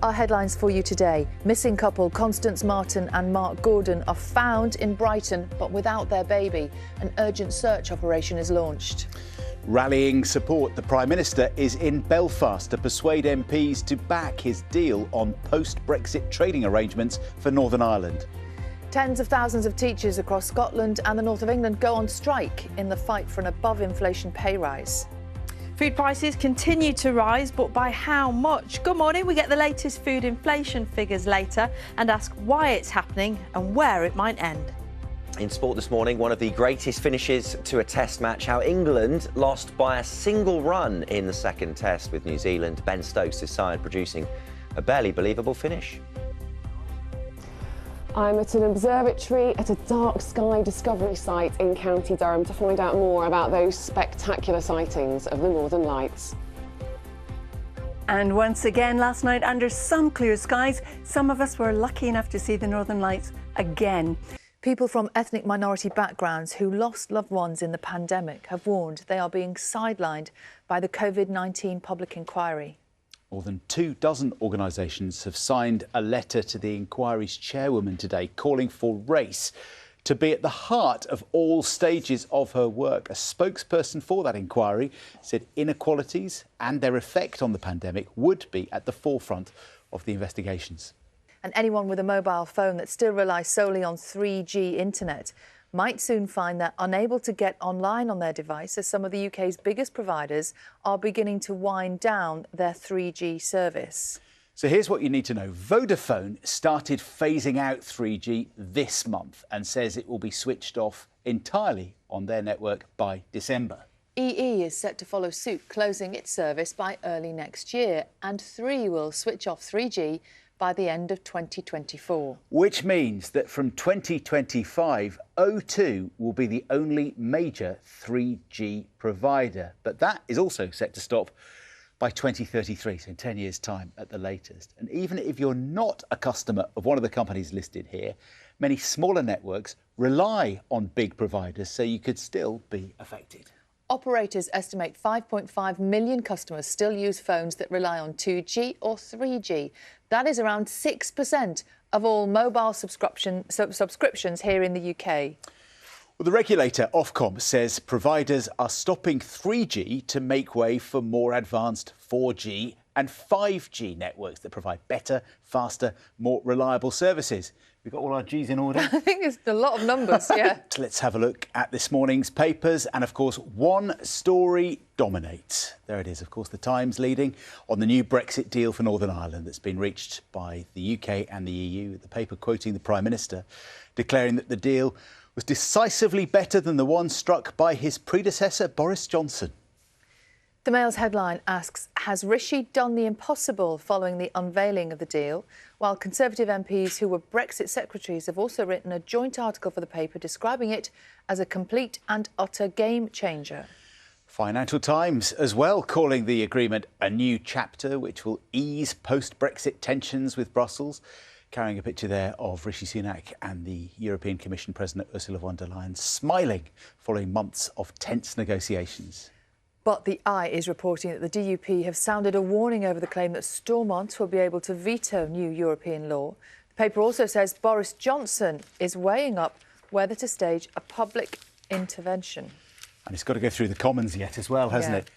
Our headlines for you today. Missing couple Constance Martin and Mark Gordon are found in Brighton but without their baby. An urgent search operation is launched. Rallying support, the Prime Minister is in Belfast to persuade MPs to back his deal on post-Brexit trading arrangements for Northern Ireland. Tens of thousands of teachers across Scotland and the north of England go on strike in the fight for an above-inflation pay rise. Food prices continue to rise, but by how much? Good morning. We get the latest food inflation figures later and ask why it's happening and where it might end. In sport this morning, one of the greatest finishes to a test match, how England lost by a single run in the second test with New Zealand. Ben Stokes' side producing a barely believable finish. I'm at an observatory at a dark sky discovery site in County Durham to find out more about those spectacular sightings of the Northern Lights. And once again last night, under some clear skies, some of us were lucky enough to see the Northern Lights again. People from ethnic minority backgrounds who lost loved ones in the pandemic have warned they are being sidelined by the COVID-19 public inquiry. More than 24 organisations have signed a letter to the inquiry's chairwoman today calling for race to be at the heart of all stages of her work. A spokesperson for that inquiry said inequalities and their effect on the pandemic would be at the forefront of the investigations. And anyone with a mobile phone that still relies solely on 3G internet might soon find they're unable to get online on their device, as some of the UK's biggest providers are beginning to wind down their 3G service. So here's what you need to know. Vodafone started phasing out 3G this month and says it will be switched off entirely on their network by December. EE is set to follow suit, closing its service by early next year, and Three will switch off 3G by the end of 2024. Which means that from 2025, O2 will be the only major 3G provider. But that is also set to stop by 2033, so in 10 years' time at the latest. And even if you're not a customer of one of the companies listed here, many smaller networks rely on big providers, so you could still be affected. Operators estimate 5.5 million customers still use phones that rely on 2G or 3G. That is around 6% of all mobile subscriptions here in the UK. Well, the regulator, Ofcom, says providers are stopping 3G to make way for more advanced 4G and 5G networks that provide better, faster, more reliable services. We've got all our G's in order. I think it's a lot of numbers, yeah. Let's have a look at this morning's papers. And, of course, one story dominates. There it is, of course, the Times leading on the new Brexit deal for Northern Ireland that's been reached by the UK and the EU. The paper quoting the Prime Minister, declaring that the deal was decisively better than the one struck by his predecessor, Boris Johnson. The Mail's headline asks, has Rishi done the impossible following the unveiling of the deal? While Conservative MPs who were Brexit secretaries have also written a joint article for the paper describing it as a complete and utter game changer. Financial Times as well calling the agreement a new chapter which will ease post-Brexit tensions with Brussels. Carrying a picture there of Rishi Sunak and the European Commission President Ursula von der Leyen smiling following months of tense negotiations. But the Eye is reporting that the DUP have sounded a warning over the claim that Stormont will be able to veto new European law. The paper also says Boris Johnson is weighing up whether to stage a public intervention. And it's got to go through the Commons yet as well, hasn't it?